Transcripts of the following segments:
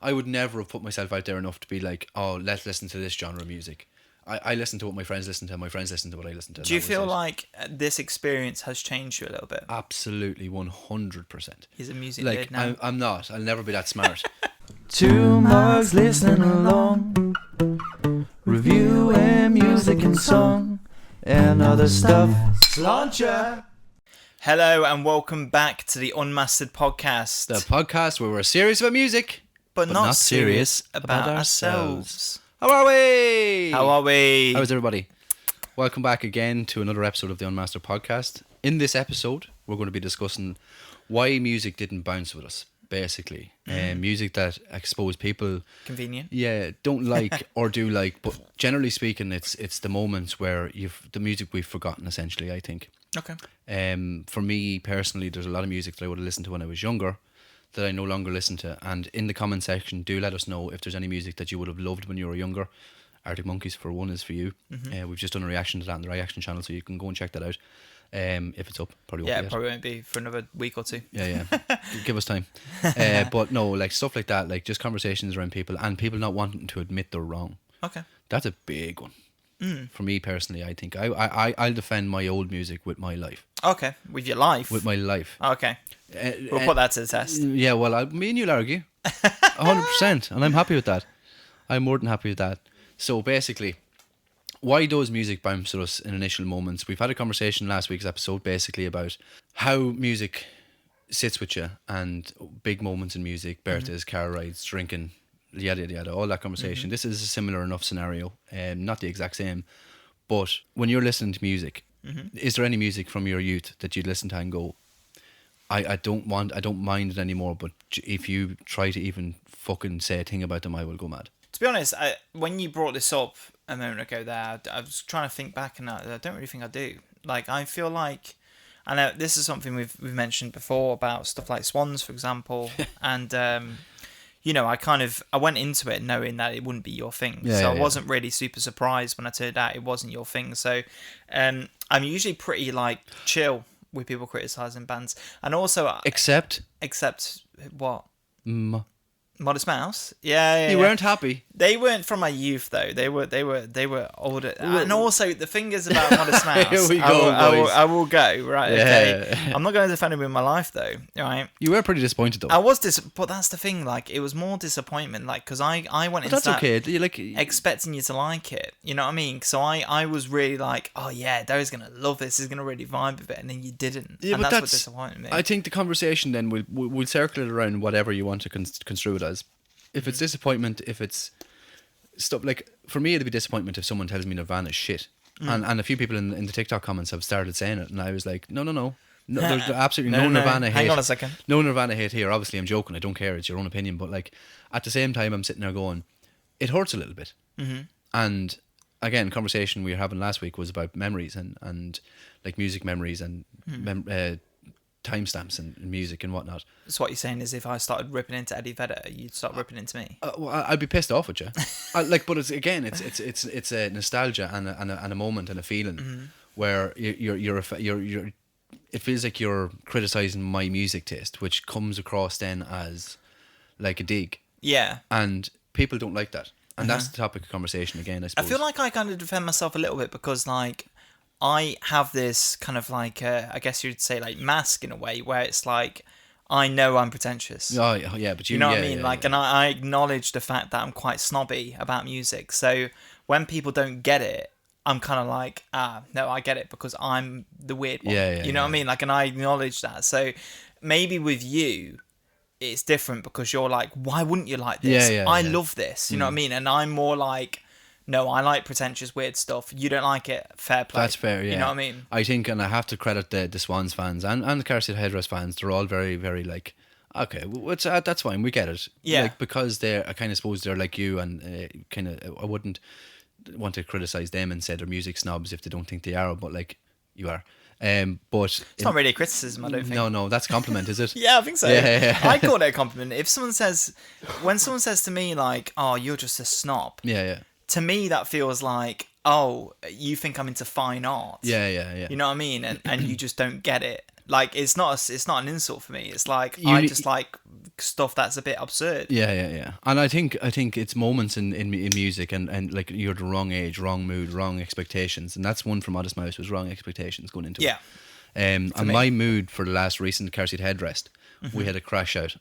I would never have put myself out there enough to be like, oh, let's listen to this genre of music. I listen to what my friends listen to, and my friends listen to what I listen to. Do you feel like this experience has changed you a little bit? Absolutely, 100%. He's a music like nerd now. I'm not. I'll never be that smart. Two mugs listening along, reviewing music and song, and other stuff. Sláinte! Hello and welcome back to the Unmastered podcast. The podcast where we're serious about music, but not serious about ourselves. ourselves. How are we? How's everybody? Welcome back again to another episode of the Unmastered podcast. In this episode, we're going to be discussing why music didn't bounce with us, basically. Music that I suppose people... Convenient. Yeah, don't like or do like, but generally speaking, it's the moments where the music we've forgotten, essentially, I think. Okay. For me, personally, there's a lot of music that I would have listened to when I was younger that I no longer listen to. And in the comment section, do let us know if there's any music that you would have loved when you were younger. Arctic Monkeys, for one, is for you. We've just done a reaction to that on the reaction channel, so you can go and check that out. If it's up, probably won't be. Probably won't be for another week or two. Yeah. Give us time. But no, like stuff like that, like just conversations around people and people not wanting to admit they're wrong. Okay. That's a big one. For me personally, I think I'll defend my old music with my life. Okay, with your life? With my life. Okay. We'll put that to the test. Yeah, well, me and you'll argue. 100%. And I'm happy with that. I'm more than happy with that. So basically, why does music bounce with us in initial moments? We've had a conversation last week's episode basically about how music sits with you and big moments in music, birthdays, car rides, drinking, yada yada, all that conversation. This is a similar enough scenario, not the exact same, but when you're listening to music, is there any music from your youth that you'd listen to and go, I don't mind it anymore, but if you try to even fucking say a thing about them, I will go mad? To be honest, when you brought this up a moment ago there, I was trying to think back and I don't really think I do. Like, I feel like, I know this is something we've mentioned before about stuff like Swans, for example, and you know, I went into it knowing that it wouldn't be your thing, I wasn't really super surprised when I turned out it wasn't your thing. So I'm usually pretty like chill with people criticising bands, and also except what? Modest Mouse, yeah. You weren't happy. They weren't from my youth though. They were older. And also the thing is about Modest Mouse. Here we go, boys. I will go right. Yeah. Okay. I'm not going to defend him in my life though. Right. You were pretty disappointed though. I was but that's the thing. Like, it was more disappointment. Like, because I went into that expecting you to like it. You know what I mean? So I was really like, oh yeah, Darry's gonna love this. He's gonna really vibe with it, and then you didn't. Yeah, and but that's what disappointed me. I think the conversation then we'll circle it around whatever you want to construe it as. If it's disappointment, if it's stuff like, for me it'd be disappointment if someone tells me Nirvana is shit, and a few people in the TikTok comments have started saying it, and I was like, no, there's absolutely no Nirvana hate. Hang on a second. No Nirvana hate here. Obviously I'm joking, I don't care, it's your own opinion, but like at the same time I'm sitting there going, it hurts a little bit. And again, conversation we were having last week was about memories and like music memories and timestamps and music and whatnot. So what you're saying is, if I started ripping into Eddie Vedder, you'd start ripping into me. Well, I'd be pissed off with you. But it's a nostalgia and a moment and a feeling where you're it feels like you're criticizing my music taste, which comes across then as like a dig. Yeah. And people don't like that, and that's the topic of conversation again, I suppose. I feel like I kind of defend myself a little bit because like, I have this kind of like, I guess you'd say like mask in a way, where it's like, I know I'm pretentious. Oh yeah, but you know what I mean? And I acknowledge the fact that I'm quite snobby about music. So when people don't get it, I'm kind of like, no, I get it because I'm the weird one. You know what I mean? Like, and I acknowledge that. So maybe with you, it's different because you're like, why wouldn't you like this? I love this. You know what I mean? And I'm more like, no, I like pretentious, weird stuff. You don't like it, fair play. That's fair, yeah. You know what I mean? I think, and I have to credit the Swans fans and the Headrest fans, they're all very, very like, okay, well, that's fine, we get it. Yeah. Like, because I kind of suppose they're like you, and kind of, I wouldn't want to criticise them and say they're music snobs if they don't think they are, but like, you are. But it's not really a criticism, I don't think. No, that's a compliment, is it? Yeah, I think so. Yeah. I call it a compliment. If someone says, when someone says to me like, oh, you're just a snob. Yeah. To me, that feels like, oh, you think I'm into fine art. Yeah. You know what I mean? And you just don't get it. Like, it's not an insult for me. It's like, You- I just like stuff that's a bit absurd. Yeah. And I think it's moments in music and like you're the wrong age, wrong mood, wrong expectations, and that's one from Modest Mouse was wrong expectations going into Yeah. it. And me. my mood for the last recent car seat headrest, we had a crash out.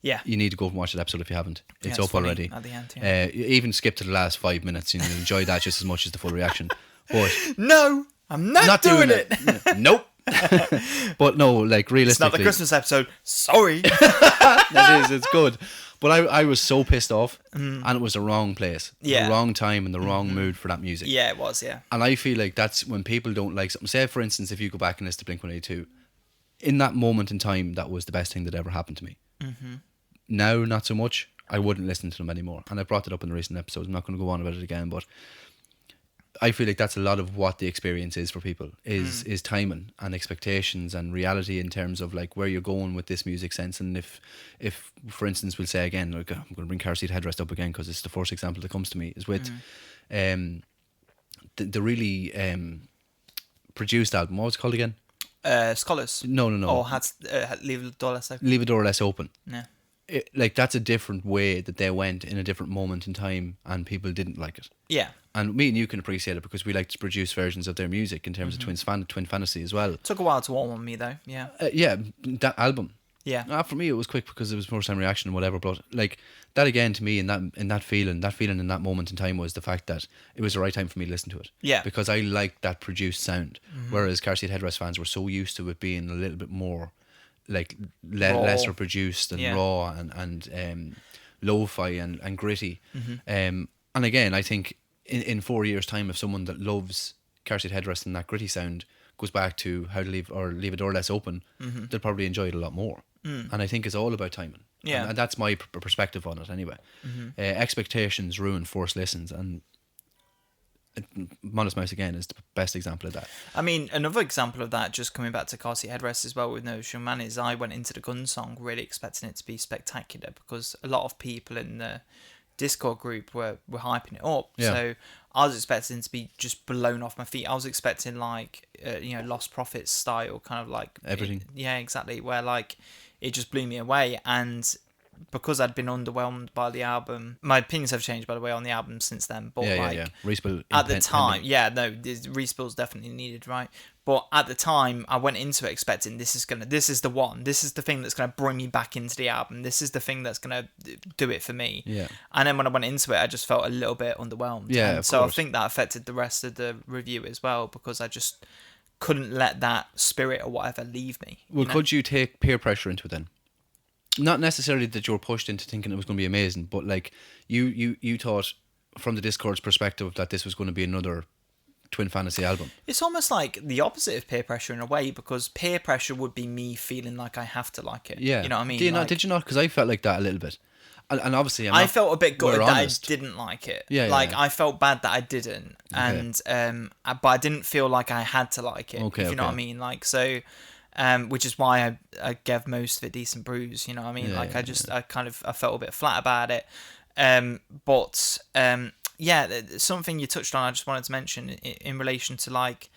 Yeah. You need to go and watch that episode if you haven't. It's Yeah, up funny already. at the end, yeah. Even skip to the last 5 minutes and you'll enjoy that just as much as the full reaction. But No, I'm not doing it. Nope. But no, like It's realistically, not the Christmas episode. Sorry. it is. It's good. But I was so pissed off, and it was the wrong place, Yeah. the wrong time, and the wrong mood for that music. Yeah, it was, yeah. And I feel like that's when people don't like something. Say, for instance, if you go back and listen to Blink-182, in that moment in time, that was the best thing that ever happened to me. Now, not so much. I wouldn't listen to them anymore. And I brought it up in the recent episodes. I'm not going to go on about it again, but I feel like that's a lot of what the experience is for people is timing and expectations and reality in terms of like where you're going with this music sense. And if for instance, we'll say again, like I'm going to bring Car Seat Headrest up again because it's the first example that comes to me, is with the really produced album. What was it called again? Scholars. No. Or Leave the Door Less Open. Leave a Door Less Open. Yeah. Like that's a different way that they went in a different moment in time, and people didn't like it. Yeah. And me and you can appreciate it because we like to produce versions of their music in terms of Twin Fantasy as well. Took a while to warm on me, though. Yeah. Yeah, that album. Yeah. For me, it was quick because it was first time reaction and whatever. But like that again, to me, in that feeling in that moment in time was the fact that it was the right time for me to listen to it. Yeah. Because I liked that produced sound, whereas Car Seat Headrest fans were so used to it being a little bit more like lesser produced and raw and lo-fi and gritty. And again, I think in 4 years' time, if someone that loves Car Seat Headrest and that gritty sound goes back to How to Leave a Door Less Open, they'll probably enjoy it a lot more. And I think it's all about timing. Yeah. And that's my perspective on it anyway. Expectations ruin forced listens, and Modest Mouse again is the best example of that. I mean, another example of that, just coming back to Car Seat Headrest as well with No Young Man, is I went into the Gun song really expecting it to be spectacular because a lot of people in the Discord group were hyping it up. Yeah. So I was expecting to be just blown off my feet. I was expecting like, Lost Prophets style, kind of like... Everything. Yeah, exactly. Where like it just blew me away. And because I'd been underwhelmed by the album, my opinions have changed, by the way, on the album since then. But Respill at the time, Respill's definitely needed, right? But at the time, I went into it expecting this is the one. This is the thing that's gonna bring me back into the album. This is the thing that's gonna do it for me. Yeah. And then when I went into it, I just felt a little bit underwhelmed. Yeah, And of so course. I think that affected the rest of the review as well because I just couldn't let that spirit or whatever leave me. Well, you know? could you take peer pressure into it then? Not necessarily that you were pushed into thinking it was going to be amazing, but like you thought from the Discord's perspective that this was going to be another Twin Fantasy album. It's almost like the opposite of peer pressure in a way because peer pressure would be me feeling like I have to like it. Yeah. You know what I mean? Did you not? Because I felt like that a little bit. And obviously, I felt a bit gutted we're that honest. I didn't like it. Yeah, like yeah. I felt bad that I didn't, and but I didn't feel like I had to like it. Okay, if you know what I okay. mean? Like so, which is why I gave most of it decent brews. You know what I mean? Yeah, like yeah, I felt a bit flat about it. Something you touched on, I just wanted to mention in relation to like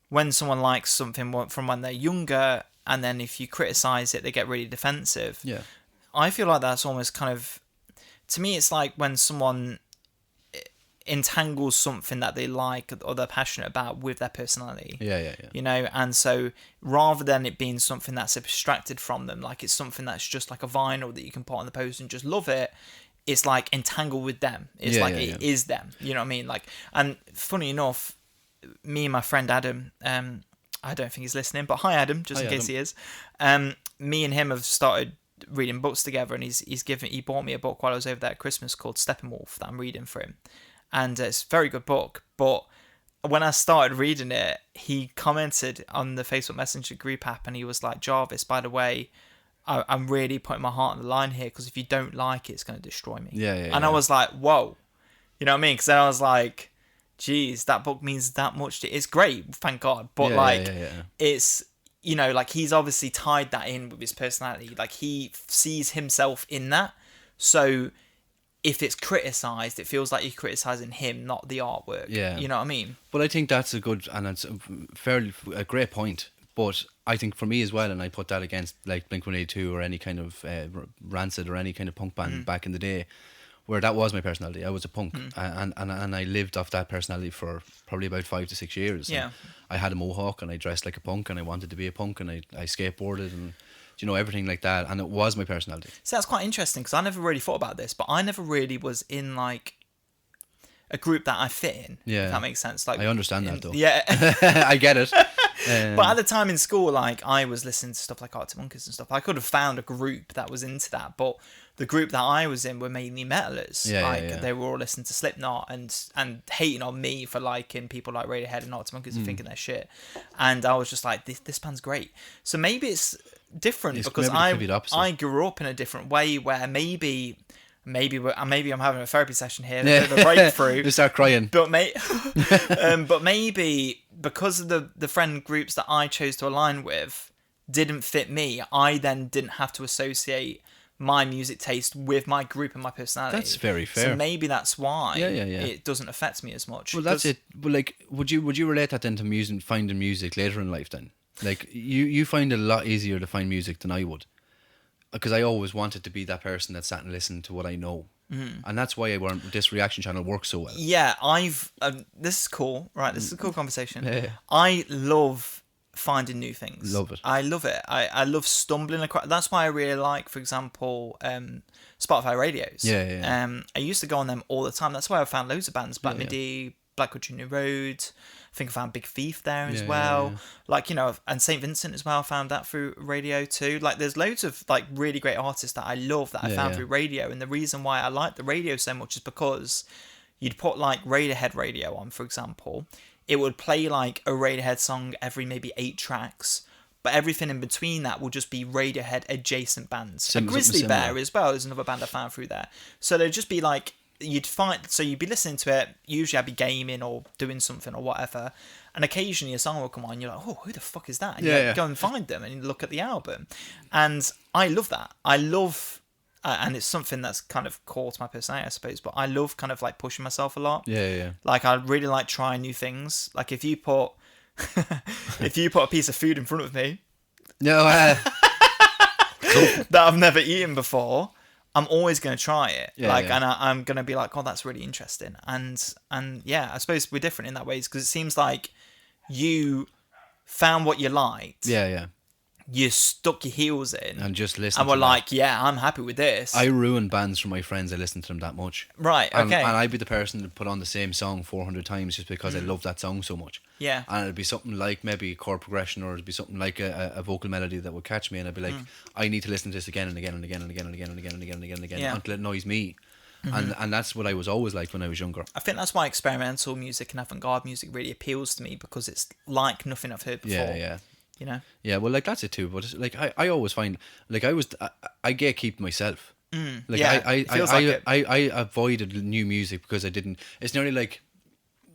when someone likes something from when they're younger, and then if you criticize it, they get really defensive. Yeah. I feel like that's almost kind of, to me, it's like when someone entangles something that they like or they're passionate about with their personality. Yeah. You know, and so rather than it being something that's abstracted from them, like it's something that's just like a vinyl that you can put on the post and just love it, it's like entangled with them. It's it is them. You know what I mean? Like, and funny enough, me and my friend Adam, I don't think he's listening, but hi Adam, just in case he is. Me and him have started reading books together, and he bought me a book while I was over there at Christmas called Steppenwolf that I'm reading for him, and it's a very good book. But when I started reading it, he commented on the Facebook Messenger group app, and he was like, "Jarvis, by the way, I'm really putting my heart on the line here because if you don't like it, it's going to destroy me." And I was like, "Whoa," you know what I mean? Because then I was like, "Geez, that book means that much to." It's great, thank God, but it's. You know, like he's obviously tied that in with his personality. Like he sees himself in that. So if it's criticised, it feels like you're criticising him, not the artwork. Yeah. You know what I mean? But I think that's a good and it's a great point. But I think for me as well, and I put that against like Blink-182 or any kind of Rancid or any kind of punk band back in the day, where that was my personality. I was a punk, and I lived off that personality for probably about 5 to 6 years. Yeah. And I had a mohawk, and I dressed like a punk, and I wanted to be a punk, and I skateboarded, and everything like that, and it was my personality. So that's quite interesting, because I never really thought about this, but I never really was in like a group that I fit in. Yeah, if that makes sense. Like I understand that though. Yeah. I get it. But at the time in school, like I was listening to stuff like Arctic Monkeys and stuff. I could have found a group that was into that, but the group that I was in were mainly metalers. Yeah. They were all listening to Slipknot and hating on me for liking people like Radiohead and Arctic Monkeys and thinking they're shit. And I was just like, this band's great. So maybe it's different because I grew up in a different way where maybe I'm having a therapy session here, a bit of a breakthrough. You start crying. But maybe because of the friend groups that I chose to align with didn't fit me, I then didn't have to associate my music taste with my group and my personality. That's very fair. So maybe that's why Yeah. it doesn't affect me as much. Well, that's it. But like, would you relate that then to finding music later in life then? Like, you find it a lot easier to find music than I would. Because I always wanted to be that person that sat and listened to what I know. And that's why this reaction channel works so well. Yeah, this is cool, right? This is a cool conversation. Yeah. I love finding new things. Love it. I love it. I love stumbling across. That's why I really like, for example, Spotify radios. Yeah. I used to go on them all the time. That's why I found loads of bands. Black Midi, Black Country New Road. I think I found Big Thief there as well. Yeah. Like, and St. Vincent as well. I found that through radio too. Like, there's loads of like really great artists that I love that I found through radio. And the reason why I like the radio so much is because you'd put like Radiohead radio on, for example. It would play like a Radiohead song every maybe 8 tracks. But everything in between that will just be Radiohead adjacent bands. Grizzly Bear as well is another band I found through there. So there'd just be like, you'd be listening to it. Usually I'd be gaming or doing something or whatever, and occasionally a song will come on and you're like, oh, who the fuck is that? And you go and find them and you look at the album. And I love that. I love and it's something that's kind of core to my personality, I suppose, but I love kind of like pushing myself a lot. Yeah. Like, I really like trying new things. Like, if you put a piece of food in front of me No, that I've never eaten before, I'm always going to try it. Yeah. And I'm going to be like, oh, that's really interesting. And yeah, I suppose we're different in that way, because it seems like you found what you liked. Yeah. You stuck your heels in. And just listen And to we're like, yeah, I'm happy with this. I ruin bands for my friends. I listen to them that much. Right, okay. And I'd be the person to put on the same song 400 times just because I love that song so much. Yeah. And it'd be something like maybe a chord progression, or it'd be something like a vocal melody that would catch me, and I'd be like, I need to listen to this again and again and again and again and again and again and again and again and again until it annoys me. And that's what I was always like when I was younger. I think that's why experimental music and avant-garde music really appeals to me, because it's like nothing I've heard before. Yeah. Yeah, well, like, that's it too. But like, I always find, like, I gatekeep myself. Like, yeah, it feels like it. I avoided new music because I didn't. It's nearly like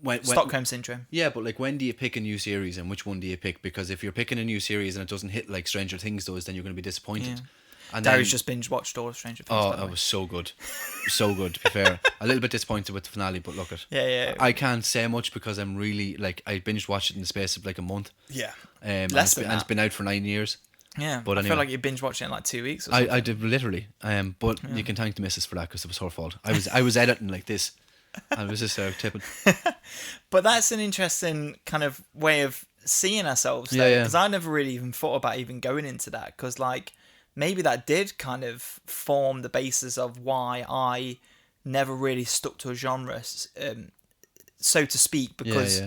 when Stockholm syndrome. Yeah, but like, when do you pick a new series and which one do you pick? Because if you're picking a new series and it doesn't hit like Stranger Things does, then you're going to be disappointed. Yeah. And Darius just binge watched all of Stranger Things. Oh, that was so good. So good, to be fair. A little bit disappointed with the finale, but look at. Yeah. I can't say much because I'm really, like, I binge watched it in the space of like a month. Yeah. Less than that. And it's been out for 9 years. Yeah. But I anyway, feel like you binge watched it in like 2 weeks or something. I did, literally. But you can thank the missus for that, because it was her fault. I was editing like this. And it was just tipping. But that's an interesting kind of way of seeing ourselves, though. Because I never really even thought about even going into that. Because, like, maybe that did kind of form the basis of why I never really stuck to a genre, so to speak, because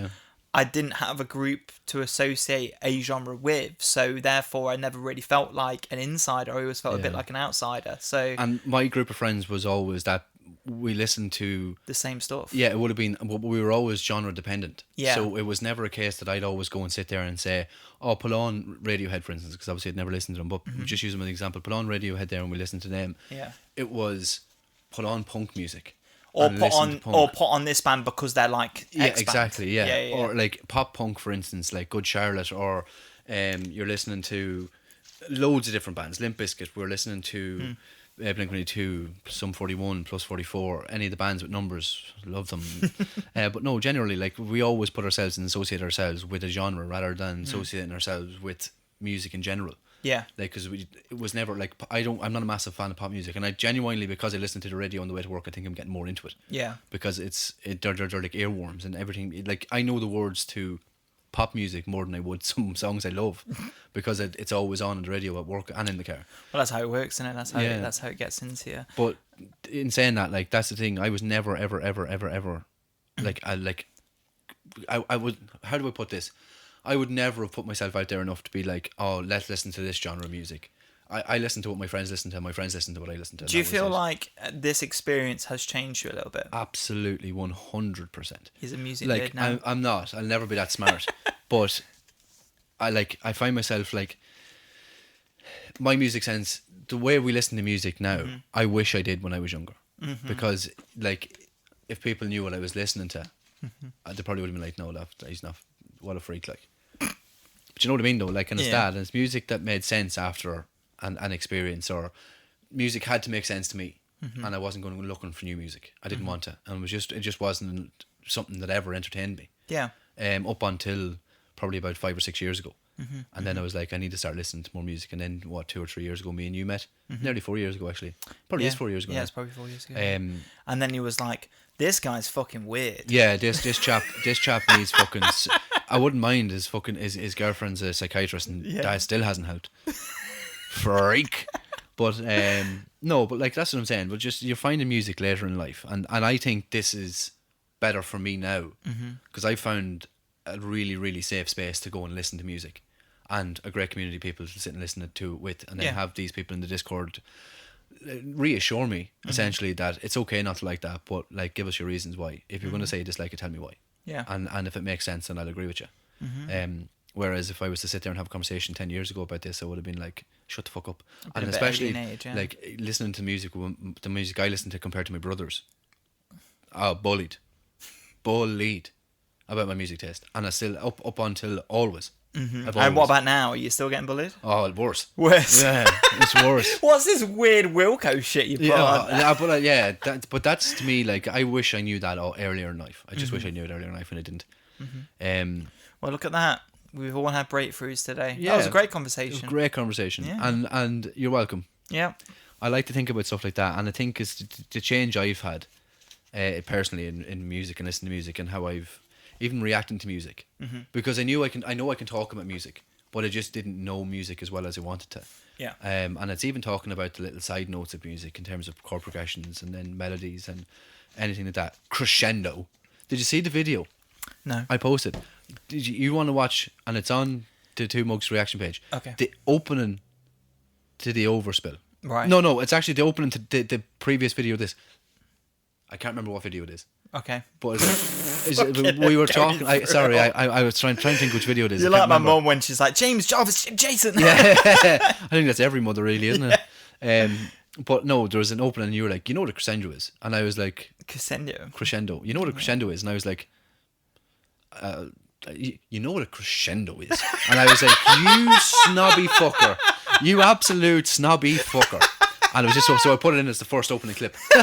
I didn't have a group to associate a genre with, so therefore I never really felt like an insider. I always felt a bit like an outsider. So, and my group of friends was always that we listened to the same stuff. Yeah, it would have been, we were always genre dependent. Yeah. So it was never a case that I'd always go and sit there and say, oh, pull on Radiohead, for instance, because obviously I'd never listened to them, but just use them as an example. Put on Radiohead there and we listened to them. Yeah. It was put on punk music. Or put on this band because they're like X band. Exactly, yeah. Or like pop punk, for instance, like Good Charlotte, or you're listening to loads of different bands. Limp Bizkit, we're listening to Blink-182, Sum 41, Plus 44, any of the bands with numbers, love them. But no, generally, like, we always put ourselves and associate ourselves with a genre rather than associating ourselves with music in general. Yeah. Like, because it was never like, I'm not a massive fan of pop music, and I genuinely, because I listen to the radio on the way to work, I think I'm getting more into it. Yeah. Because they're like earworms and everything. Like, I know the words to pop music more than I would some songs I love, because it's always on the radio at work and in the car. Well, that's how it works, isn't it? That's how it gets into you. But in saying that, like, that's the thing. I was never, ever, ever, ever, ever, I would. How do I put this? I would never have put myself out there enough to be like, oh, let's listen to this genre of music. I listen to what my friends listen to, and my friends listen to what I listen to. Do you feel like this experience has changed you a little bit? Absolutely, 100%. He's a music like, nerd now. I'm not. I'll never be that smart. But I find myself like, my music sense, the way we listen to music now, I wish I did when I was younger. Because, like, if people knew what I was listening to, they probably would have been like, no, he's not. What a freak, like. But you know what I mean, though? Like, and it's that. And it's music that made sense after an experience, or music had to make sense to me. And I wasn't going looking for new music. I didn't want to. And it just wasn't something that ever entertained me. Yeah. Up until probably about 5 or 6 years ago. And then I was like, I need to start listening to more music. And then, 2 or 3 years ago, me and you met. Nearly 4 years ago, actually. Probably is 4 years ago. Yeah, now. it's probably 4 years ago. Um, and then he was like, this guy's fucking weird. Yeah, this chap needs fucking. I wouldn't mind his girlfriend's a psychiatrist, and that still hasn't helped. Freak. But no, but like, that's what I'm saying. But just, you're finding music later in life, and I think this is better for me now, because I found a really, really safe space to go and listen to music, and a great community of people to sit and listen to it with, and then have these people in the Discord reassure me essentially that it's okay not to like that, but like, give us your reasons why. If you're going to say you dislike it, tell me why. Yeah. And if it makes sense, then I'll agree with you. Whereas if I was to sit there and have a conversation 10 years ago about this, I would have been like, shut the fuck up. And especially like, listening to music, the music I listen to compared to my brothers, bullied about my music taste, and I still up until always. And what about now? Are you still getting bullied? Oh, worse. Worse. Yeah, it's worse. What's this weird Wilco shit you put on? But that's, to me, like, I wish I knew that earlier in life. I just wish I knew it earlier in life, and I didn't. Well, look at that. We've all had breakthroughs today. Yeah, that was a great conversation. It was a great conversation. Yeah. And you're welcome. Yeah. I like to think about stuff like that, and I think it's the change I've had personally in music and listening to music, and how I've even reacting to music, because I know I can talk about music, but I just didn't know music as well as I wanted to. Yeah. And it's even talking about the little side notes of music in terms of chord progressions and then melodies and anything like that. Crescendo. Did you see the video? No. I posted. Did you want to watch? And it's on the Two Mugs reaction page. Okay. The opening to the overspill. Right. No, it's actually the opening to the previous video of this. I can't remember what video it is. Okay. But we were talking. I was trying to think which video it is. You're like my mum when she's like, James Jarvis, Jason. Yeah, I think that's every mother, really, isn't it? But no, there was an opening, and you were like, you know what a crescendo is, and I was like, crescendo. You know what a crescendo is, and I was like, you know what a crescendo is, and I was like, you snobby fucker, you absolute snobby fucker. And it was just so I put it in as the first opening clip. You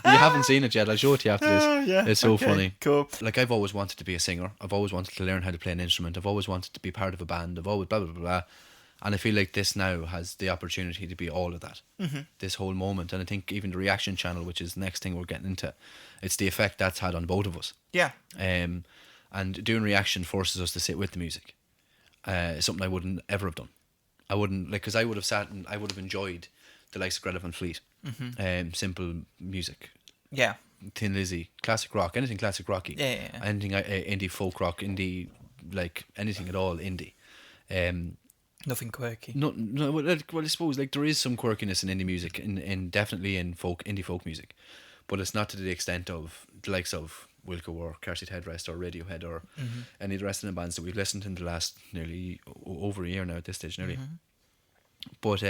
haven't seen it yet. I'll show it to you after this. Oh, yeah. It's so funny. Cool. Like, I've always wanted to be a singer. I've always wanted to learn how to play an instrument. I've always wanted to be part of a band. I've always blah, blah, blah, blah. And I feel like this now has the opportunity to be all of that. This whole moment. And I think even the reaction channel, which is the next thing we're getting into, it's the effect that's had on both of us. Yeah. And doing reaction forces us to sit with the music. Something I wouldn't ever have done. I wouldn't, like, because I would have sat and I would have enjoyed the likes of Greta Van Fleet, simple music, Thin Lizzy, classic rock, anything classic rocky, anything indie folk rock, indie, like anything at all indie, nothing quirky. No. Well, I suppose like there is some quirkiness in indie music, in definitely in indie folk music, but it's not to the extent of the likes of Wilco or Car Seat Headrest or Radiohead or any of the rest of the bands that we've listened to in the last nearly over a year now at this stage, nearly. But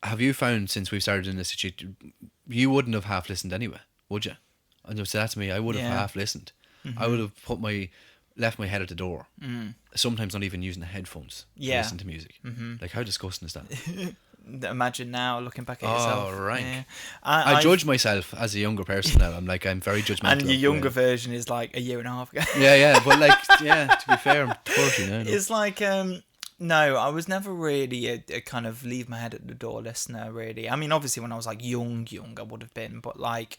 have you found, since we've started in this situation, you wouldn't have half listened anyway, would you? And you say that to me, I would have half listened. I would have left my head at the door. Sometimes not even using the headphones to listen to music. Like, how disgusting is that? imagine now looking back at yourself. Oh, right. Yeah. I judge myself as a younger person now. I'm very judgmental. And your of younger the- version is like a year and a half ago. Yeah, but to be fair, I'm 30 now. It's like, no, I was never really a kind of leave my head at the door listener, really. I mean, obviously, when I was like young, I would have been, but like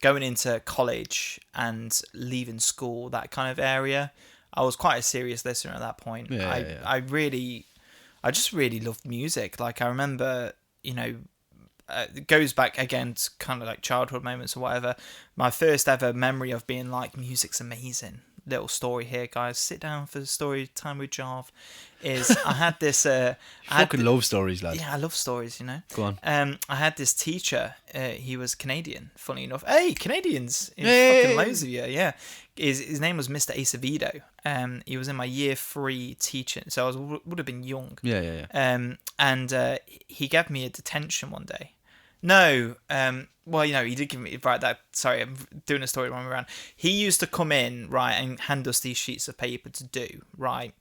going into college and leaving school, that kind of area, I was quite a serious listener at that point. I just really loved music. Like, I remember, it goes back again to kind of like childhood moments or whatever. My first ever memory of being like, music's amazing. Little story here, guys. Sit down for the story time with Jarv. Is I had this. Love stories, lad. Yeah, I love stories. Go on. I had this teacher. He was Canadian. Funny enough, hey, Canadians, Hey! fucking loads of you. Yeah, his name was Mr. Acevedo. He was in my year 3 teaching, so I would have been young. Yeah. And he gave me a detention one day. No, well, he did give me, right, sorry, I'm doing a story wrong around. He used to come in, right, and hand us these sheets of paper to do, right?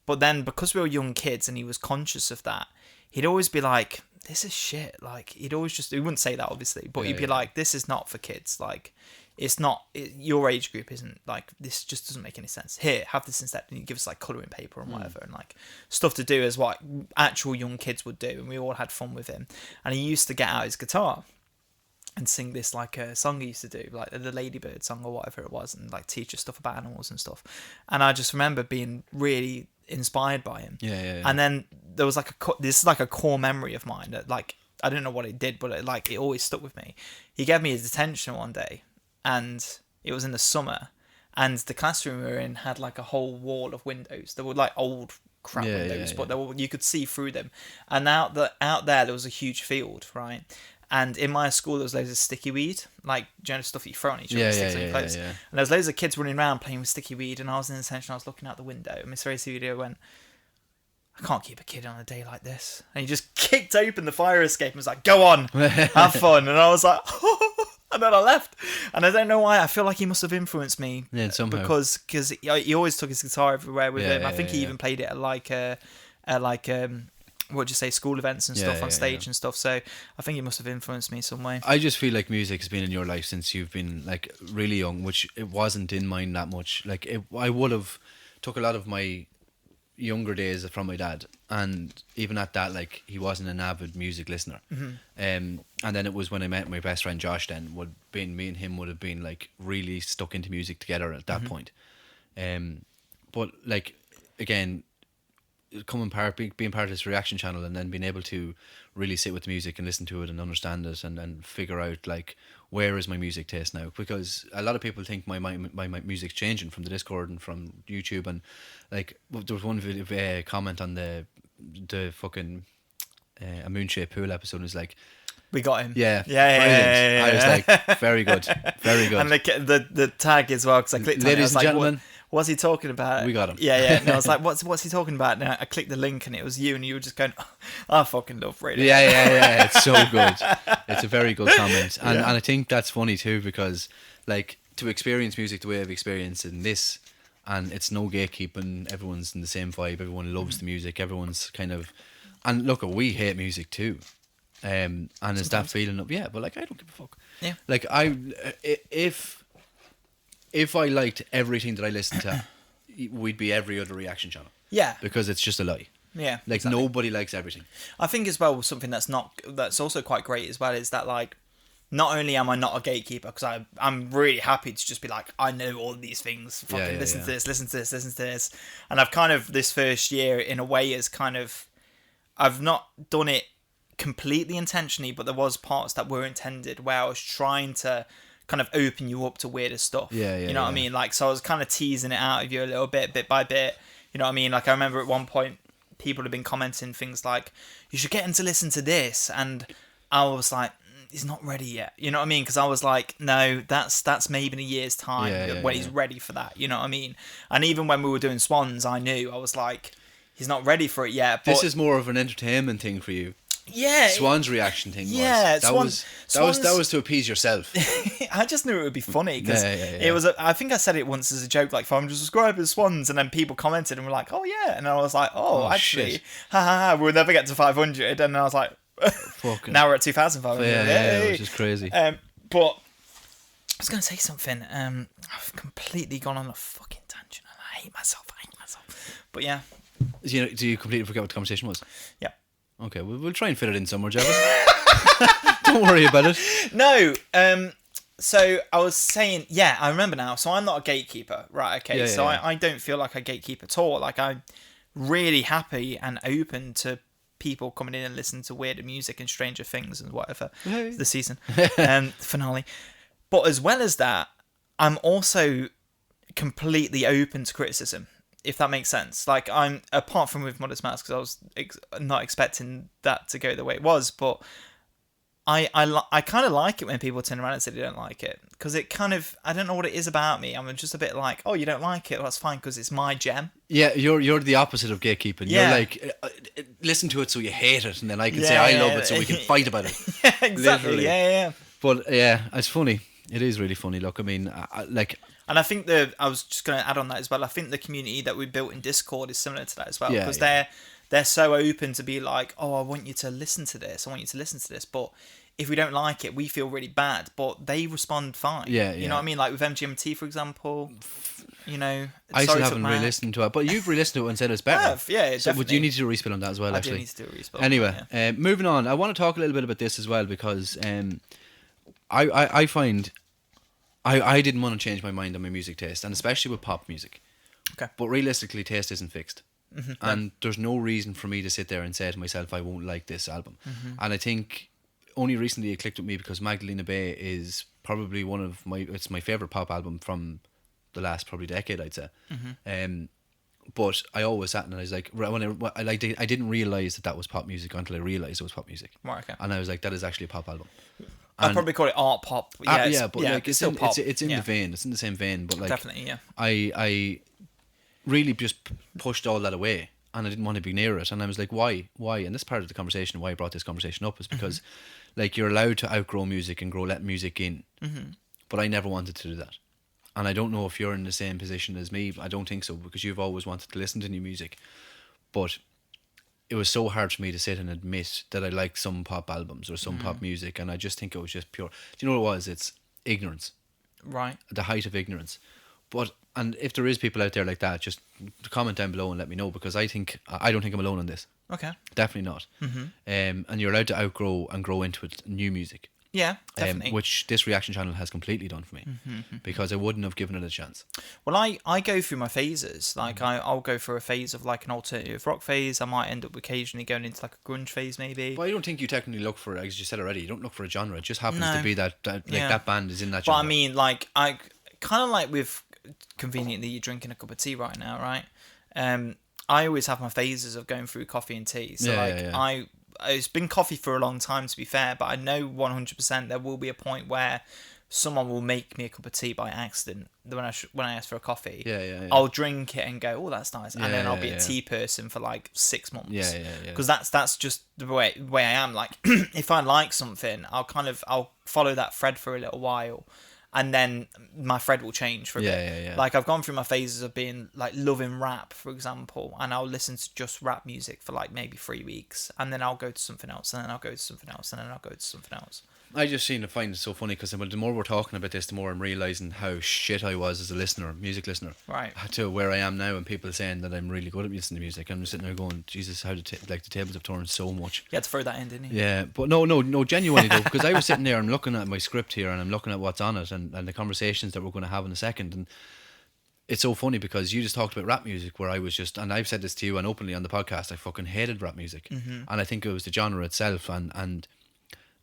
But then, because we were young kids and he was conscious of that, he'd always be like, this is shit. Like, he wouldn't say that, obviously, but he'd be like, this is not for kids. Like, it's not, your age group isn't, like, this just doesn't make any sense. Here, have this instead. And he'd give us, like, colouring paper and whatever, and, like, stuff to do as what actual young kids would do. And we all had fun with him. And he used to get out his guitar and sing this, like, a song he used to do, like the Ladybird song or whatever it was, and, like, teach us stuff about animals and stuff. And I just remember being really inspired by him. Yeah. And then there was, like, this is, like, a core memory of mine that, like, I don't know what it did, but it always stuck with me. He gave me his detention one day, and it was in the summer, and the classroom we were in had, like, a whole wall of windows. They were, like, old crap windows, but you could see through them. And out there was a huge field, right? And in my school, there was loads of sticky weed, like, stuff you throw on each other, sticks on your clothes. Yeah. And there was loads of kids running around playing with sticky weed, and I was in detention, I was looking out the window, and Mr. Acevedo went, I can't keep a kid on a day like this. And he just kicked open the fire escape and was like, go on, have fun. And I was like, and then I left. And I don't know why, I feel like he must have influenced me. Yeah, somehow. Because he always took his guitar everywhere with him. I think he yeah. even played it at what do you say, school events and stuff on stage and stuff. So I think it must have influenced me some way. I just feel like music has been in your life since you've been, like, really young, which it wasn't in mine that much. Like, I would have took a lot of my younger days from my dad, and even at that, like, he wasn't an avid music listener. And then it was when I met my best friend Josh, then me and him would have been, like, really stuck into music together at that point. But, like, again, being part of this reaction channel, and then being able to really sit with the music and listen to it and understand it, and then figure out, like, where is my music taste now? Because a lot of people think my music's changing from the Discord and from YouTube, and, like, there was one video, comment on the fucking a Moon-Shaped Pool episode, and it was like, We got him. Yeah. Yeah. I was like, very good. Very good. And the tag as well, because I clicked on it. I Ladies was and like, gentlemen. What's he talking about? We got him. Yeah. And I was like, what's he talking about? And I clicked the link and it was you, and you were just going, I fucking love radio. Yeah. It's so good. It's a very good comment. And I think that's funny too, because, like, to experience music the way I've experienced in this, and it's no gatekeeping, everyone's in the same vibe, everyone loves the music, everyone's kind of, and look, we hate music too. And it's that feeling of, but, like, I don't give a fuck. Yeah. Like, if I liked everything that I listened to, we'd be every other reaction channel. Yeah. Because it's just a lie. Yeah. Like, exactly. nobody likes everything. I think as well, something that's also quite great as well is that, like, not only am I not a gatekeeper, because I'm really happy to just be like, I know all these things, fucking listen to this, listen to this, listen to this. And I've kind of, this first year, in a way, is kind of, I've not done it completely intentionally, but there was parts that were intended where I was trying to kind of open you up to weirder stuff. You know what I mean? Like, so I was kind of teasing it out of you a little bit by bit. You know what I mean? Like, I remember at one point, people had been commenting things like, you should get him to listen to this. And I was like, he's not ready yet. You know what I mean? Because I was like, no, that's maybe in a year's time when he's ready for that. You know what I mean? And even when we were doing Swans, I knew, I was like, he's not ready for it yet. But This is more of an entertainment thing for you. Yeah. Swan's reaction thing was. Yeah, that was to appease yourself. I just knew it would be funny because it was. I think I said it once as a joke, like 500 subscribers, Swans, and then people commented and were like, "Oh yeah," and I was like, "Oh, actually, shit. we'll never get to 500," and I was like, Fucking. Now we're at 2,500. Yeah, which is crazy. But I was going to say something. I've completely gone on a fucking tangent, and I hate myself. But yeah. Do you completely forget what the conversation was? Yeah. Okay, we'll try and fit it in somewhere, Jarvis. Don't worry about it. No. So I was saying, yeah, I remember now. So I'm not a gatekeeper, right? Okay. Yeah, so yeah. I don't feel like I gatekeep at all. Like, I'm really happy and open to people coming in and listening to weirder music and Stranger Things and whatever. Hey. The season finale. But as well as that, I'm also completely open to criticism, if that makes sense. Like, I'm, apart from with Modest Mouse, because I was not expecting that to go the way it was, but I kind of like it when people turn around and say they don't like it, because it kind of, I don't know what it is about me. I'm just a bit like, oh, you don't like it? Well, that's fine, because it's my gem. Yeah, you're the opposite of gatekeeping. Yeah. You're like, listen to it so you hate it, and then I can say I love it so we can fight about it. Yeah, exactly. Literally. Yeah. But yeah, it's funny. It is really funny. Look, I mean, And I think I was just going to add on that as well. I think the community that we built in Discord is similar to that as well, Yeah, because yeah. they're so open to be like, oh, I want you to listen to this. I want you to listen to this. But if we don't like it, we feel really bad. But they respond fine. Yeah, You yeah. know what I mean? Like with MGMT, for example. You know, I still Sorry haven't Took My- re-listened to it, but you've re-listened to it and said it's I better. have, yeah, So would definitely. you need to do a respin on that as well, I actually? do need to do a respell. Anyway, yeah. moving on. I want to talk a little bit about this as well, because I find I didn't want to change my mind on my music taste, and especially with pop music. Okay. But realistically, taste isn't fixed. And there's no reason for me to sit there and say to myself, I won't like this album. And I think only recently it clicked with me because Magdalena Bay is probably it's my favourite pop album from the last probably decade, I'd say. But I always sat and I was like, I didn't realise that was pop music until I realised it was pop music. Right, okay. And I was like, that is actually a pop album. I'd probably call it art pop. Yeah, but like it's still in, pop. it's in the vein. It's in the same vein. But like, Definitely, yeah. I really just pushed all that away, and I didn't want to be near it. And I was like, why? And this part of the conversation, why I brought this conversation up, is because like you're allowed to outgrow music and let music in. But I never wanted to do that. And I don't know if you're in the same position as me. I don't think so, because you've always wanted to listen to new music. But it was so hard for me to sit and admit that I liked some pop albums or some pop music, and I just think it was just pure. Do you know what it was? It's ignorance. Right. The height of ignorance. And if there is people out there like that, just comment down below and let me know, because I don't think I'm alone on this. Okay. Definitely not. And you're allowed to outgrow and grow into it, new music. Yeah, definitely. Which this reaction channel has completely done for me, because I wouldn't have given it a chance. Well, I go through my phases. Like, I'll go through a phase of like an alternative rock phase. I might end up occasionally going into like a grunge phase, maybe. But I don't think you technically look for, as you said already, you don't look for a genre. It just happens No. to be that Yeah. that band is in that But genre. I mean, like, I kind of like with conveniently you're drinking a cup of tea right now, right? I always have my phases of going through coffee and tea. So it's been coffee for a long time, to be fair, but I know 100% there will be a point where someone will make me a cup of tea by accident when I ask for a coffee. Yeah. I'll drink it and go, oh, that's nice, and then I'll be Yeah. a tea person for like 6 months. Yeah. Because that's just the way I am. Like, if I like something, I'll follow that thread for a little while, and then my thread will change for a bit. Yeah. Like, I've gone through my phases of being like loving rap, for example, and I'll listen to just rap music for like maybe 3 weeks, and then I'll go to something else, and then I'll go to something else, and then I'll go to something else. I just find it so funny, because the more we're talking about this, the more I'm realising how shit I was as a music listener. Right. To where I am now, and people are saying that I'm really good at listening to music. I'm just sitting there going, Jesus, how the tables have turned so much. You had to throw that in, didn't you? Yeah, but no, genuinely though, because I was sitting there, I'm looking at my script here, and I'm looking at what's on it, and the conversations that we're going to have in a second, and it's so funny because you just talked about rap music, where I was just, and I've said this to you and openly on the podcast, I fucking hated rap music, and I think it was the genre itself, and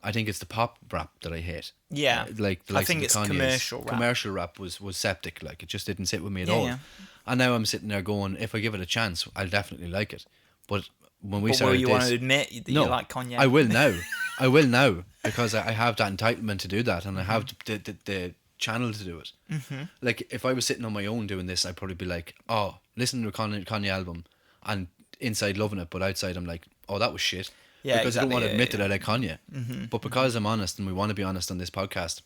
I think it's the pop rap that I hate. Yeah. Like the I likes think of the it's Kanye's. commercial rap. Commercial rap was septic. Like, it just didn't sit with me at Yeah, all. yeah. And now I'm sitting there going, if I give it a chance, I'll definitely like it. But when we But will started you this, want to admit that no, you like Kanye? I will now. I will now, because I have that entitlement to do that, and I have the channel to do it. Like, if I was sitting on my own doing this, I'd probably be like, oh, listen to a Kanye album, and inside loving it, but outside I'm like, oh, that was shit. Yeah, because I don't want to exactly, admit that I like Kanye. But because I'm honest, and we want to be honest on this podcast,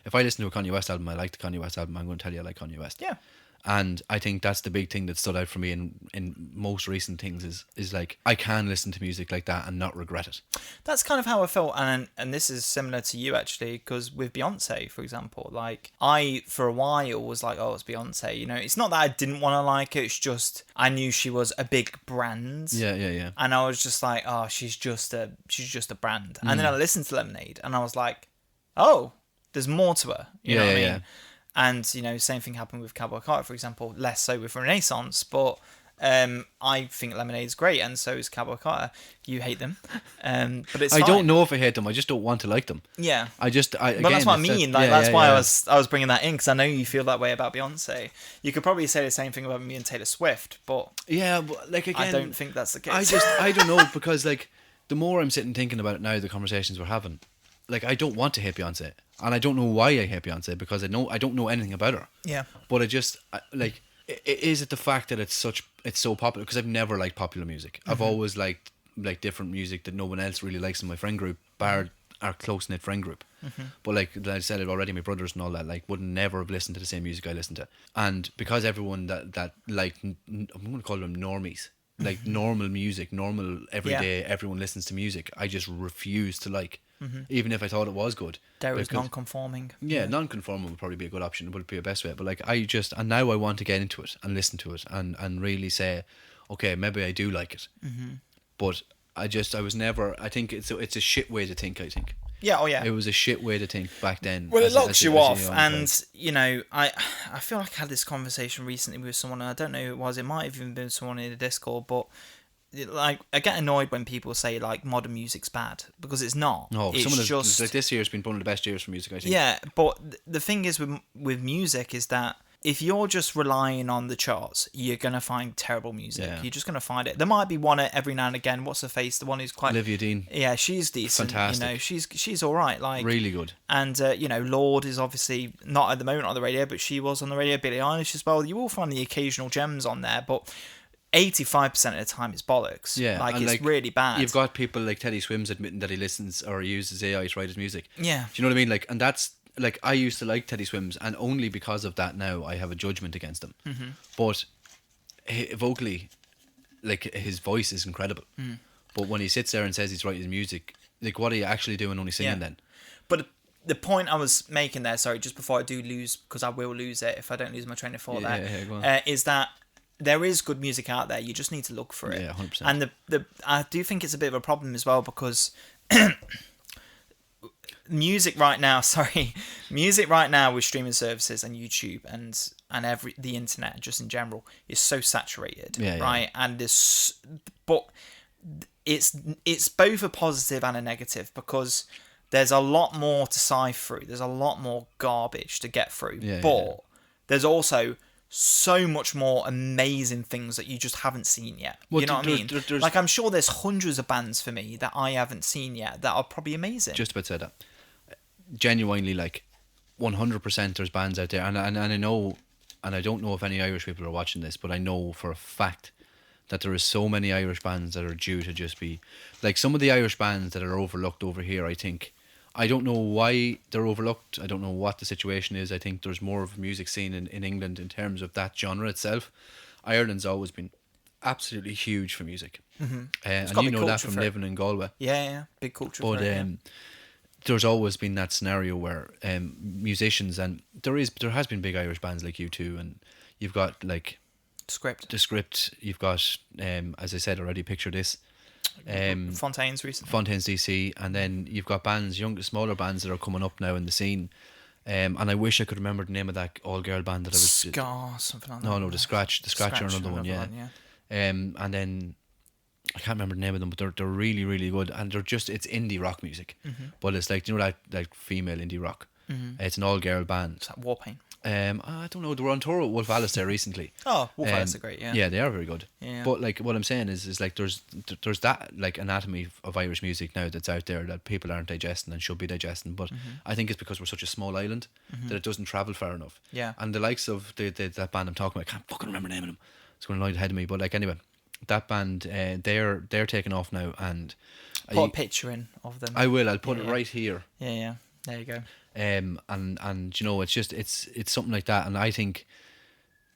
if I listen to a Kanye West album, I like the Kanye West album, I'm going to tell you I like Kanye West. Yeah. And I think that's the big thing that stood out for me in most recent things is like, I can listen to music like that and not regret it. That's kind of how I felt, and this is similar to you actually, because with Beyonce, for example, like I for a while was like, oh, it's Beyonce. You know, it's not that I didn't want to like it. It's just I knew she was a big brand. Yeah. And I was just like, oh, she's just a brand. And then I listened to Lemonade, and I was like, oh, there's more to her. You know what I mean? Yeah. And, you know, same thing happened with Cowboy Carter, for example, less so with Renaissance, but I think Lemonade's great, and so is Cowboy Carter. You hate them, but it's I fine. don't know if I hate them. I just don't want to like them. Yeah. But That's what I mean. That's why I was bringing that in, because I know you feel that way about Beyonce. You could probably say the same thing about me and Taylor Swift, but yeah, but like again, I don't think that's the case. I don't know, because like the more I'm sitting thinking about it now, the conversations we're having, like I don't want to hate Beyonce, and I don't know why I hate Beyonce, because I don't know anything about her. Yeah. But like, is it the fact that it's so popular? Because I've never liked popular music. I've always liked like different music that no one else really likes in my friend group, bar our close knit friend group. But like I said it already, my brothers and all that like would never have listened to the same music I listen to, and because everyone that like, I'm going to call them normies, like normal music, normal everyday, everyone listens to music, I just refuse to like. Even if I thought it was good. There was non-conforming. Yeah, non-conforming would probably be a good option. It would be a best way. But like and now I want to get into it and listen to it and really say, okay, maybe I do like it. But I was never. I think it's a shit way to think. I think. Yeah. Oh yeah. It was a shit way to think back then. Well, it locks you off, and you know, I feel like I had this conversation recently with someone. I don't know who it was. It might have even been someone in the Discord, but. Like I get annoyed when people say like modern music's bad, because it's not. No, it's just like this year's been one of the best years for music, I think. Yeah, but the thing is with music is that if you're just relying on the charts, you're gonna find terrible music. Yeah. You're just gonna find it. There might be one every now and again. What's her face? The one who's quite Olivia Dean. Yeah, she's decent. Fantastic. You know, she's all right. Like really good. And you know, Lord is obviously not at the moment on the radio, but she was on the radio. Billie Eilish as well. You will find the occasional gems on there, but 85% of the time it's bollocks. Yeah, like and it's really bad. You've got people like Teddy Swims admitting that he listens or uses AI to write his music. Yeah. Do you know what I mean? Like, and that's like, I used to like Teddy Swims, and only because of that now I have a judgment against him. But vocally, like his voice is incredible. But when he sits there and says he's writing his music, like what are you actually doing only singing then? But the point I was making there, sorry, just before I do lose, because I will lose it if I don't lose my train of thought go on. is that there is good music out there. You just need to look for it. Yeah, 100%. And I do think it's a bit of a problem as well, because music right now with streaming services and YouTube and the internet just in general is so saturated, right? And but it's both a positive and a negative, because there's a lot more to sift through. There's a lot more garbage to get through, but there's also so much more amazing things that you just haven't seen yet. Well, you know what I mean? Like, I'm sure there's hundreds of bands for me that I haven't seen yet that are probably amazing. Just about said that. Genuinely, like 100% there's bands out there, and I know, and I don't know if any Irish people are watching this, but I know for a fact that there is so many Irish bands that are due to just be like some of the Irish bands that are overlooked over here. I don't know why they're overlooked. I don't know what the situation is. I think there's more of a music scene in England in terms of that genre itself. Ireland's always been absolutely huge for music. And you know that from living in Galway. Yeah, big culture. But there's always been that scenario where musicians, and there has been big Irish bands like U2, and you've got like The Script, you've got as I said already, Picture This. Fontaine's recently. Fontaine's DC, and then you've got bands, smaller bands that are coming up now in the scene. And I wish I could remember the name of that all-girl band that I was... Scar, something like that. No, the Scratch are another one, yeah. And then I can't remember the name of them, but they're really, really good, and it's indie rock music, but it's like, you know, that like female indie rock. It's an all-girl band. Is that Warpaint? I don't know. They were on tour with Wolf Alice there recently. Oh, Wolf Alice are great, yeah. Yeah, they are very good. Yeah. But like what I'm saying is like there's that like anatomy of Irish music now that's out there that people aren't digesting and should be digesting. But I think it's because we're such a small island that it doesn't travel far enough. Yeah. And the likes of that band I'm talking about, I can't fucking remember the name of them. It's going to lie ahead of me. But like anyway, that band they're taking off now, and put a picture in of them. I will. I'll put it right here. Yeah. There you go. And you know, it's something like that, and I think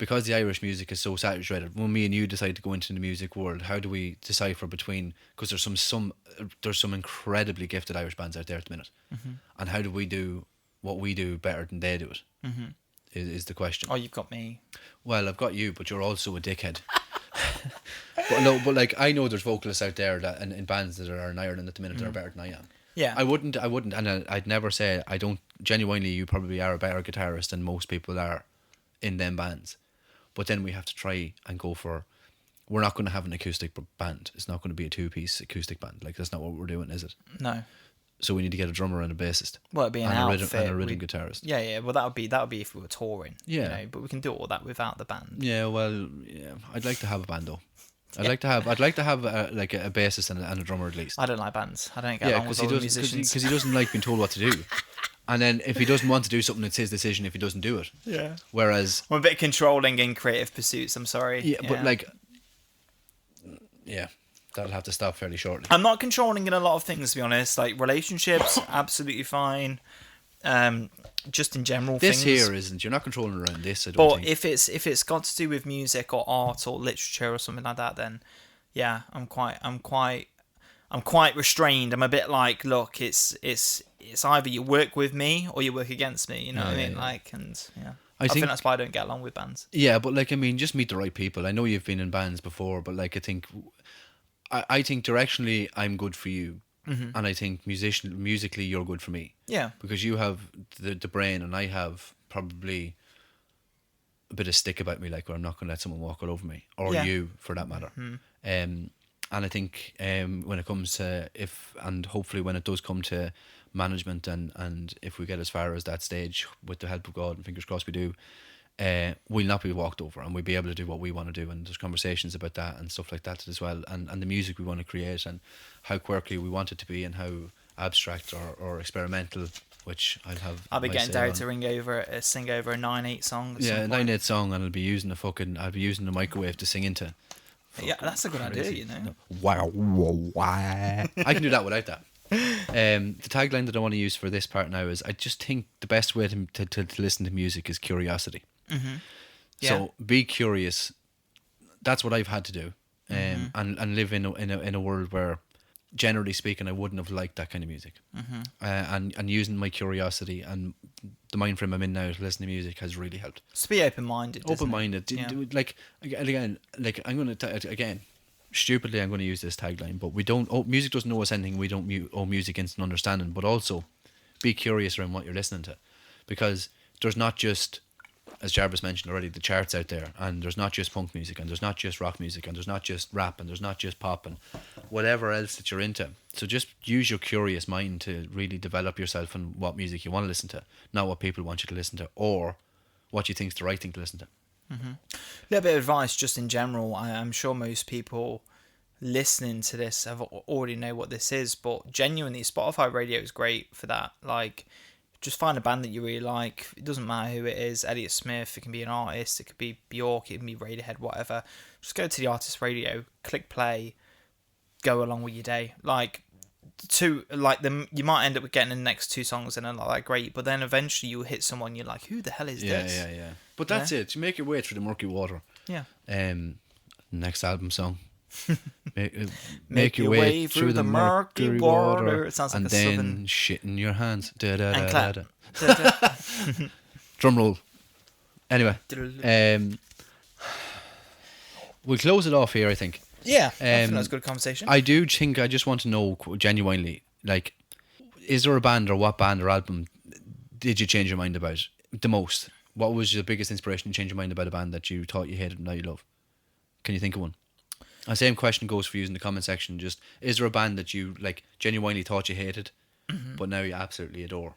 because the Irish music is so saturated, when me and you decide to go into the music world, how do we decipher between, because there's some incredibly gifted Irish bands out there at the minute, and how do we do what we do better than they do it? Is the question. Oh, you've got me. Well, I've got you, but you're also a dickhead. But no, but like I know there's vocalists out there that in bands that are in Ireland at the minute that are better than I am. Yeah. I wouldn't, and I'd never say I don't. Genuinely, you probably are a better guitarist than most people are in them bands. But then we have to try and go for. We're not going to have an acoustic band. It's not going to be a 2-piece acoustic band. Like that's not what we're doing, is it? No. So we need to get a drummer and a bassist. Well, it'd be an outfit. And a rhythm guitarist. Yeah. Well, that would be if we were touring. Yeah. You know, but we can do all that without the band. Yeah. Well, yeah. I'd like to have a band though. I'd like to have like a bassist and a drummer at least. I don't like bands. I don't get along with all the musicians. Because he doesn't like being told what to do. And then if he doesn't want to do something, it's his decision if he doesn't do it. Yeah. Whereas I'm a bit controlling in creative pursuits. I'm sorry. Yeah, but like, yeah, that'll have to stop fairly shortly. I'm not controlling in a lot of things, to be honest. Like relationships, absolutely fine. Just in general This things. here isn't. You're not controlling around this. I don't But think. if it's got to do with music or art or literature or something like that, then yeah, I'm quite restrained. I'm a bit like, look, it's either you work with me or you work against me. You know what I mean? Yeah. Like, and yeah, I think think that's why I don't get along with bands. Yeah, but like I mean, just meet the right people. I know you've been in bands before, but like I think directionally I'm good for you, and I think musically you're good for me. Yeah. Because you have the brain, and I have probably a bit of stick about me, like where I'm not going to let someone walk all over me, or Yeah. you for that matter. And I think when it comes to hopefully when it does come to management and if we get as far as that stage with the help of God and fingers crossed we do, we'll not be walked over and we'll be able to do what we want to do, and there's conversations about that and stuff like that as well, and the music we want to create and how quirky we want it to be and how abstract or experimental, which I'll be my getting say Derek on. to sing over a 9/8 song. at Yeah, some a point. 9/8 song, and I'll be using the microwave to sing into. Yeah, that's a good idea. Crazy. You know. Wow, wow. I can do that without that. The tagline that I want to use for this part now is I just think the best way to listen to music is curiosity. Yeah. So be curious. That's what I've had to do, and live in a world where, generally speaking, I wouldn't have liked that kind of music. And using my curiosity and the mind frame I'm in now to listen to music has really helped. Just be open-minded. doesn't it? Open-minded. Yeah. Like again, like I'm gonna again. Stupidly, I'm going to use this tagline, but we don't. Music doesn't owe us anything. We don't owe music instant understanding, but also be curious around what you're listening to, because there's not just, as Jarvis mentioned already, the charts out there, and there's not just punk music, and there's not just rock music, and there's not just rap, and there's not just pop, and whatever else that you're into. So just use your curious mind to really develop yourself and what music you want to listen to, not what people want you to listen to, or what you think is the right thing to listen to. A little bit of advice just in general. I'm sure most people listening to this have already know what this is, but genuinely Spotify radio is great for that. Like, just find a band that you really like. It doesn't matter who it is. Elliott Smith, it can be an artist, it could be Bjork, it can be Radiohead, whatever. Just go to the artist radio, click play, go along with your day. Like, you might end up with getting the next 2 songs and they're not that great, but then eventually you'll hit someone you're like, who the hell is this? Yeah. But that's it. You make your way through the murky water. Yeah. Next album song. Make your way through the murky water. It sounds like and a then southern... shit in your hands. Da, da, And da, clap. da, da. Drum roll. Anyway, we'll close it off here, I think. Yeah, I think that was a good conversation. I do think I just want to know genuinely, like, is there a band or what band or album did you change your mind about the most? What was your biggest inspiration to change your mind about a band that you thought you hated and now you love? Can you think of one? The same question goes for you in the comment section. Just, is there a band that you like genuinely thought you hated, but now you absolutely adore?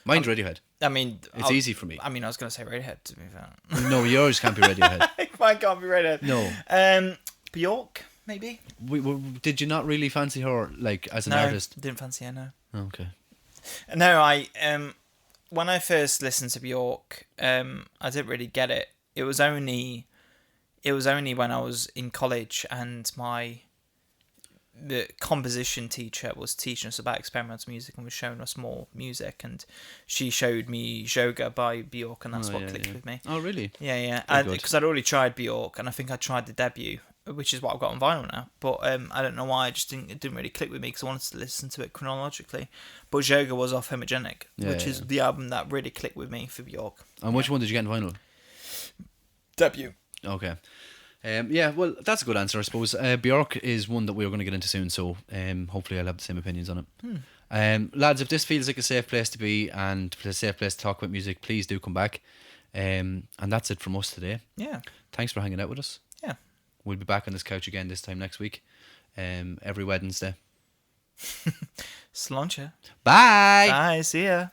Mine's Radiohead. I mean, It's easy for me. I mean, I was going to say Radiohead, to be fair. No, yours can't be Radiohead. Mine can't be Radiohead. No. Bjork, maybe? Did you not really fancy her, like, as an No, artist? didn't fancy her, no. Okay. No, when I first listened to Bjork, I didn't really get it. It was only when I was in college and my the composition teacher was teaching us about experimental music and was showing us more music, and she showed me Joga by Bjork, and that's what clicked with me. Oh, really? Yeah. Very good. Because I'd already tried Bjork, and I think I tried the debut, which is what I've got on vinyl now. But I don't know why, it didn't really click with me because I wanted to listen to it chronologically. But Joga was off Homogenic, which is the album that really clicked with me for Bjork. And which one did you get in vinyl? Debut. Okay. Well, that's a good answer, I suppose. Bjork is one that we're going to get into soon, so hopefully I'll have the same opinions on it. Lads, if this feels like a safe place to be and a safe place to talk about music, please do come back. And that's it from us today. Yeah. Thanks for hanging out with us. Yeah. We'll be back on this couch again this time next week, every Wednesday. Sláinte. Bye! Bye, see ya.